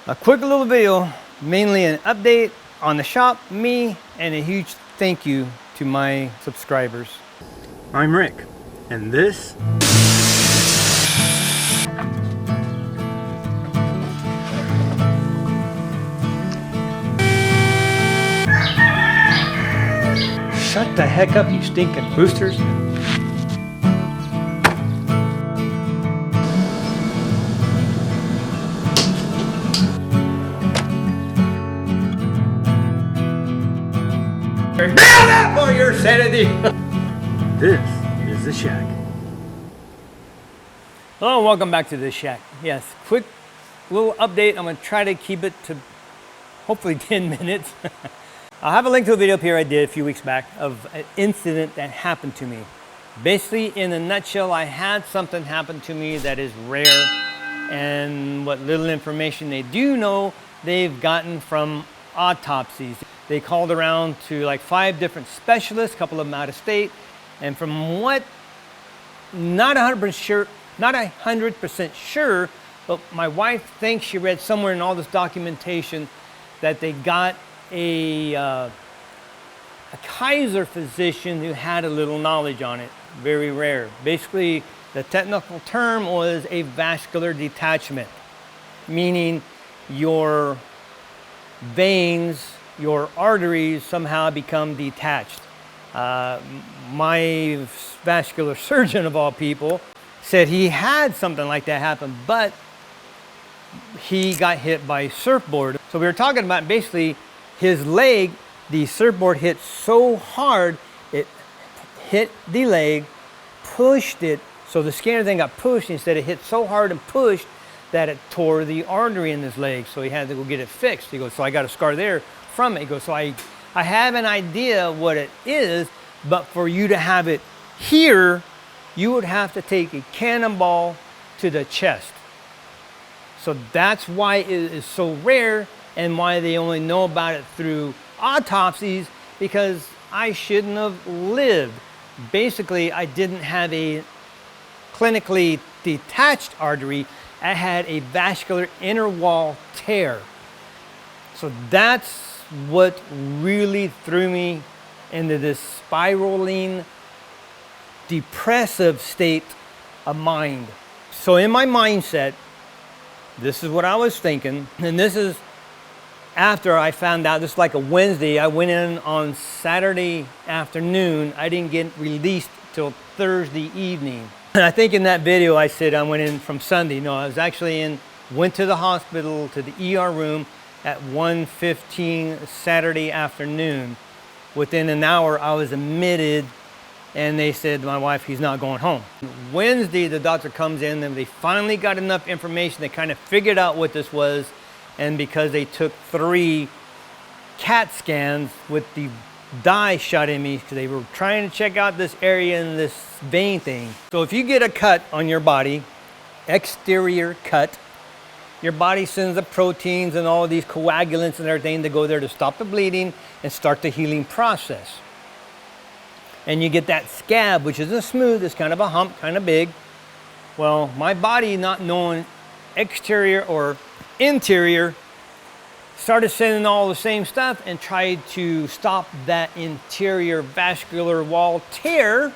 A quick little video, mainly an update on the shop, me, and a huge thank you to my subscribers. I'm Rick, and this shut the heck up, you stinking roosters. Down for your sanity. This is the shack. Hello, welcome back to the shack. Yes, quick little update. I'm going to try to keep it to hopefully 10 minutes. I'll have a link to a video up here I did a few weeks back of an incident that happened to me. Basically, in a nutshell, I had something happen to me that is rare, and what little information they do know, they've gotten from autopsies. They called around to like 5 different specialists, a couple of them out of state, and from what, not 100% sure, but my wife thinks she read somewhere in all this documentation that they got a Kaiser physician who had a little knowledge on it. Very rare. Basically, the technical term was a vascular detachment, meaning your veins, your arteries somehow become detached. My vascular surgeon, of all people, said he had something like that happen, but he got hit by a surfboard. So we were talking about basically his leg, the surfboard hit so hard, it hit the leg, pushed it, so the scanner thing got pushed. Instead, it hit so hard and pushed that it tore the artery in his leg, so he had to go get it fixed. He goes, so I got a scar there from it. He goes, so I have an idea what it is, but for you to have it here, you would have to take a cannonball to the chest. So that's why it is so rare and why they only know about it through autopsies, because I shouldn't have lived. Basically, I didn't have a clinically detached artery. I had a vascular inner wall tear. So that's what really threw me into this spiraling, depressive state of mind. So in my mindset, this is what I was thinking, and this is after I found out. This is like a Wednesday. I went in on Saturday afternoon. I didn't get released till Thursday evening. And I think in that video I said I went in from Sunday. No, I was actually went to the hospital, to the ER room at 1:15 Saturday afternoon. Within an hour I was admitted, and they said to my wife, he's not going home. Wednesday the doctor comes in and they finally got enough information. They kind of figured out what this was, and because they took 3 CAT scans with the dye shot in me, because they were trying to check out this area and this vein thing. So if you get a cut on your body, exterior cut, your body sends the proteins and all of these coagulants and everything to go there to stop the bleeding and start the healing process. And you get that scab, which isn't smooth, it's kind of a hump, kind of big. Well, my body, not knowing exterior or interior, started sending all the same stuff and tried to stop that interior vascular wall tear.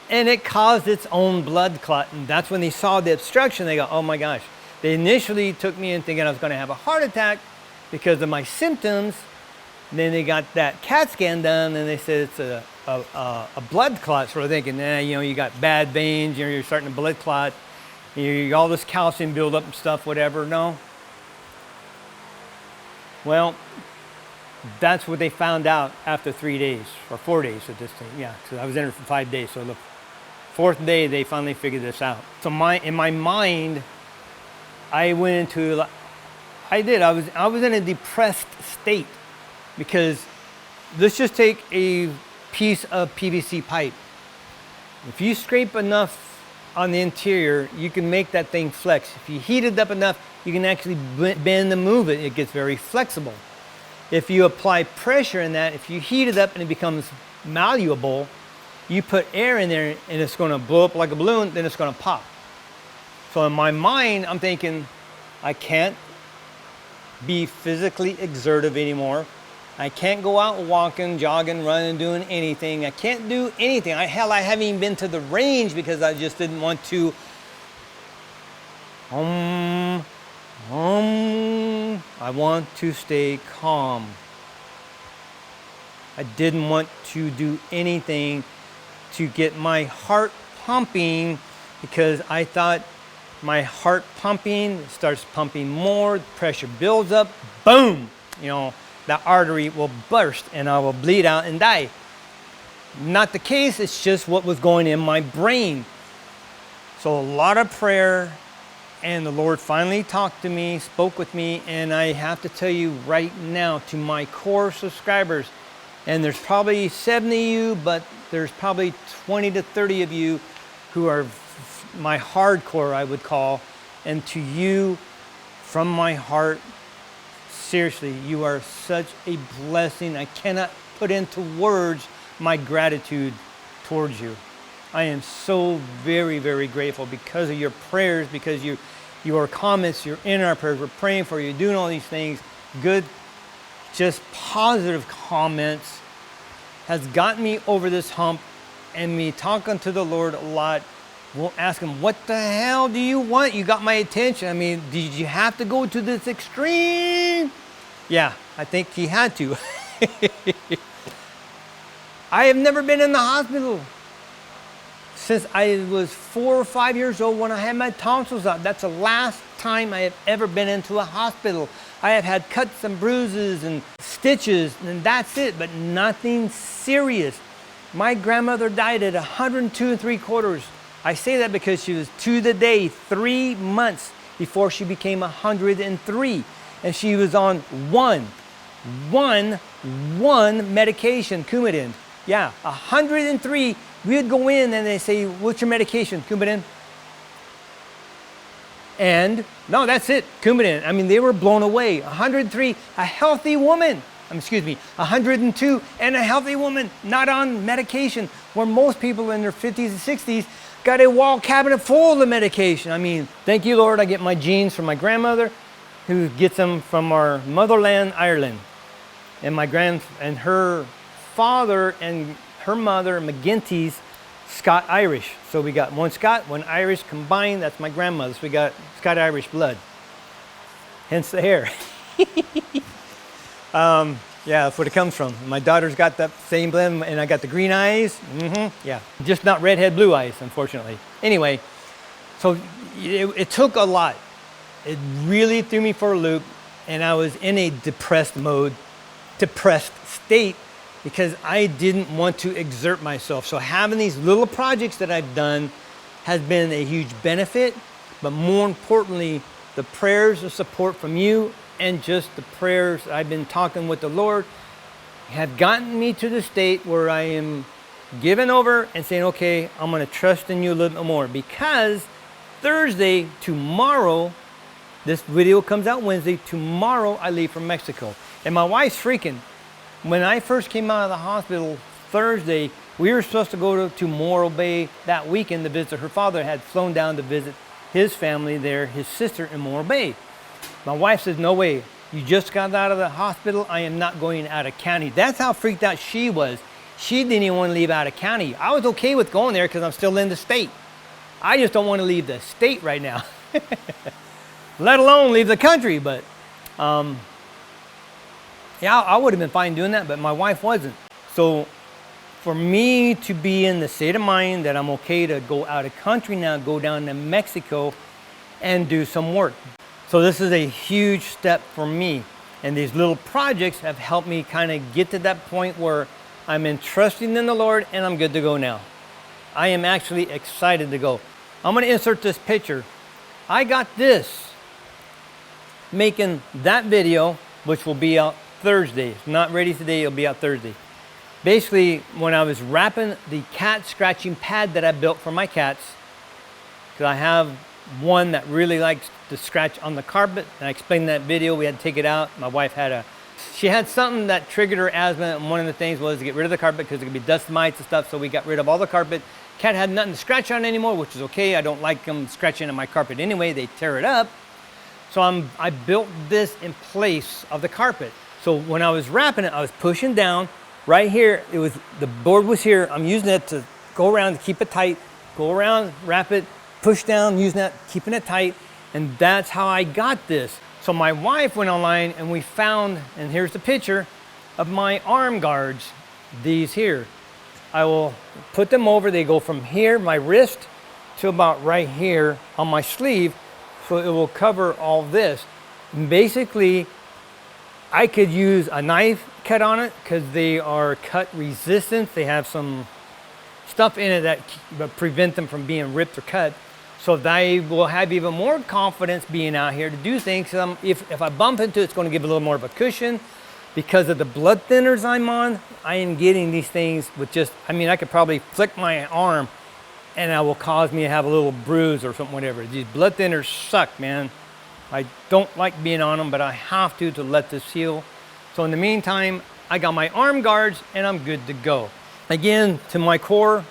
And it caused its own blood clot. And that's when they saw the obstruction, they go, oh my gosh. They initially took me in thinking I was going to have a heart attack because of my symptoms. And then they got that CAT scan done, and they said it's a blood clot. So we're thinking, you got bad veins, you're starting to blood clot, all this calcium buildup and stuff, whatever. No. Well, that's what they found out after 3 days, or 4 days at this thing. Yeah, because I was in it for 5 days. So the 4th day, they finally figured this out. So in my mind, I went into, I was in a depressed state, because let's just take a piece of PVC pipe. If you scrape enough on the interior, you can make that thing flex. If you heat it up enough, you can actually bend and move it. It gets very flexible. If you apply pressure in that, if you heat it up and it becomes malleable, you put air in there and it's going to blow up like a balloon, then it's going to pop. So in my mind, I'm thinking, I can't be physically exertive anymore. I can't go out walking, jogging, running, doing anything. I can't do anything. Hell, I haven't even been to the range because I just didn't want to. I want to stay calm. I didn't want to do anything to get my heart pumping because I thought my heart pumping starts pumping more, pressure builds up, boom, the artery will burst and I will bleed out and die. Not the case, it's just what was going in my brain. So a lot of prayer, and the Lord finally talked to me, spoke with me, and I have to tell you right now, to my core subscribers, and there's probably 70 of you, but there's probably 20 to 30 of you who are my hardcore, I would call, and to you, from my heart, seriously, you are such a blessing. I cannot put into words my gratitude towards you. I am so very, very grateful because of your prayers, because your comments, you're in our prayers, we're praying for you, doing all these things. Good, just positive comments has gotten me over this hump, and me talking to the Lord a lot. We'll ask him, what the hell do you want? You got my attention. I mean, did you have to go to this extreme? Yeah, I think he had to. I have never been in the hospital since I was 4 or 5 years old when I had my tonsils out. That's the last time I have ever been into a hospital. I have had cuts and bruises and stitches, and that's it, but nothing serious. My grandmother died at 102 3/4. I say that because she was to the day 3 months before she became 103. And she was on one medication, Coumadin. Yeah, 103. We would go in and they say, what's your medication? Coumadin. And no, that's it, Coumadin. I mean, they were blown away. 103, a healthy woman. 102 and a healthy woman, not on medication, where most people in their 50s and 60s got a wall cabinet full of medication. I mean, thank you, Lord, I get my genes from my grandmother, who gets them from our motherland, Ireland. And and her father and her mother, McGinty's, Scot-Irish. So we got one Scot, one Irish combined. That's my grandmother's. We got Scot-Irish blood. Hence the hair. Yeah, that's what it comes from. My daughter's got that same blend, and I got the green eyes. Yeah, just not redhead blue eyes, unfortunately. Anyway, so it took a lot. It really threw me for a loop, and I was in a depressed state, because I didn't want to exert myself. So having these little projects that I've done has been a huge benefit, but more importantly, the prayers of support from you and just the prayers I've been talking with the Lord have gotten me to the state where I am giving over and saying, okay, I'm going to trust in you a little bit more, because Thursday, tomorrow, this video comes out Wednesday, tomorrow I leave for Mexico. And my wife's freaking. When I first came out of the hospital Thursday, we were supposed to go to Morro Bay that weekend to visit her father. Had flown down to visit his family there, his sister in Morro Bay. My wife says, no way, you just got out of the hospital, I am not going out of county. That's how freaked out she was. She didn't even want to leave out of county. I was okay with going there because I'm still in the state. I just don't want to leave the state right now, let alone leave the country. But yeah, I would have been fine doing that, but my wife wasn't. So for me to be in the state of mind that I'm okay to go out of country now, go down to Mexico and do some work. So this is a huge step for me. And these little projects have helped me kind of get to that point where I'm entrusting in the Lord and I'm good to go now. I am actually excited to go. I'm going to insert this picture. I got this making that video, which will be out Thursday. It's not ready today, it'll be out Thursday. Basically, when I was wrapping the cat scratching pad that I built for my cats, because I have one that really likes to scratch on the carpet, and I explained in that video, we had to take it out. My wife she had something that triggered her asthma, and one of the things was to get rid of the carpet because it could be dust mites and stuff, so we got rid of all the carpet. Cat had nothing to scratch on anymore, which is okay. I don't like them scratching on my carpet anyway, they tear it up. So I built this in place of the carpet. So when I was wrapping it, I was pushing down right here. The board was here. I'm using it to go around to keep it tight, go around, wrap it, push down, using that, keeping it tight. And that's how I got this. So my wife went online and we found, and here's the picture of my arm guards, these here. I will put them over. They go from here, my wrist, to about right here on my sleeve. So it will cover all this. And basically, I could use a knife cut on it because they are cut resistant. They have some stuff in it that prevent them from being ripped or cut. So they will have even more confidence being out here to do things. If I bump into it, it's going to give a little more of a cushion. Because of the blood thinners I'm on, I am getting these things with just, I could probably flick my arm and it will cause me to have a little bruise or something, whatever. These blood thinners suck, man. I don't like being on them, but I have to let this heal. So in the meantime, I got my arm guards and I'm good to go. Again, to my core,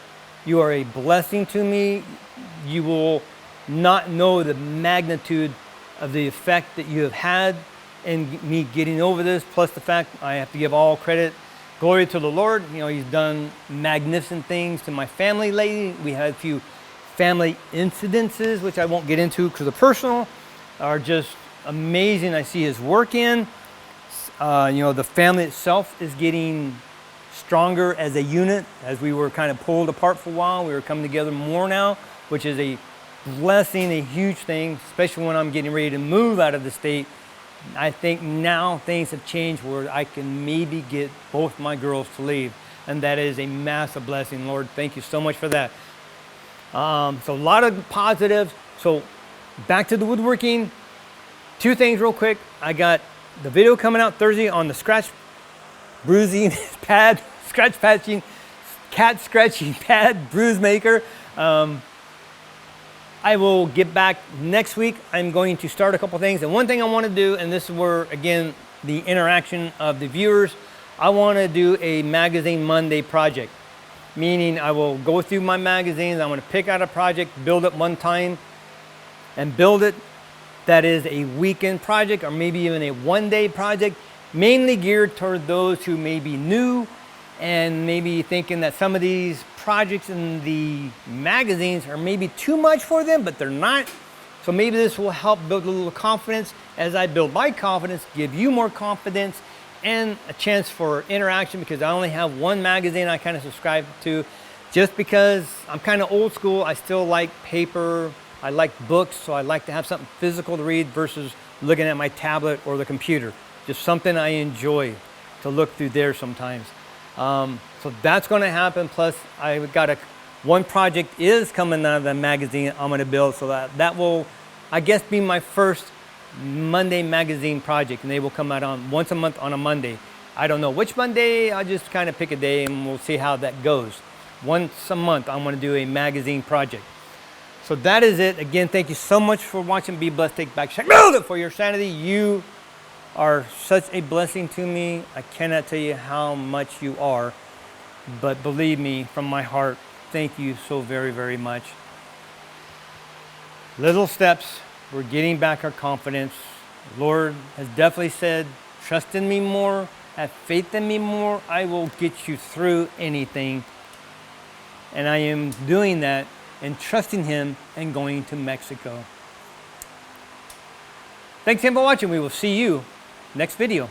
you are a blessing to me. You will not know the magnitude of the effect that you have had in me getting over this, plus the fact I have to give all credit, glory to the Lord. He's done magnificent things to my family lately. We had a few family incidences, which I won't get into because the personal are just amazing. I see his work in. The family itself is getting stronger as a unit. As we were kind of pulled apart for a while, we were coming together more now, which is a blessing, a huge thing, especially when I'm getting ready to move out of the state. I think now things have changed where I can maybe get both my girls to leave, and that is a massive blessing. Lord, thank you so much for that. So a lot of positives. So back to the woodworking. Two things real quick. I got the video coming out Thursday on the scratch bruising pad, scratch patching, cat scratching pad, bruise maker. I will get back next week. I'm going to start a couple things. And one thing I want to do, and this is where, again, the interaction of the viewers, I want to do a Magazine Monday project. Meaning I will go through my magazines. I'm going to pick out a project, build it one time, and build it. That is a weekend project or maybe even a one-day project, mainly geared toward those who may be new and maybe thinking that some of these projects in the magazines are maybe too much for them, but they're not. So maybe this will help build a little confidence. As I build my confidence, give you more confidence and a chance for interaction, because I only have one magazine I kind of subscribe to, just because I'm kind of old school. I still like paper. I like books, so I like to have something physical to read versus looking at my tablet or the computer. Just something I enjoy to look through there sometimes. So that's going to happen. Plus, I got one project is coming out of the magazine I'm going to build, so that will, I guess, be my first Monday magazine project, and they will come out on once a month on a Monday. I don't know which Monday. I'll just kind of pick a day, and we'll see how that goes. Once a month, I'm going to do a magazine project. So that is it. Again, thank you so much for watching. Be blessed. Take back. Build it for your sanity. You are such a blessing to me. I cannot tell you how much you are, but believe me, from my heart, thank you so very, very much. Little steps. We're getting back our confidence. The Lord has definitely said, trust in me more, have faith in me more. I will get you through anything. And I am doing that and trusting Him and going to Mexico. Thanks again for watching. We will see you next video.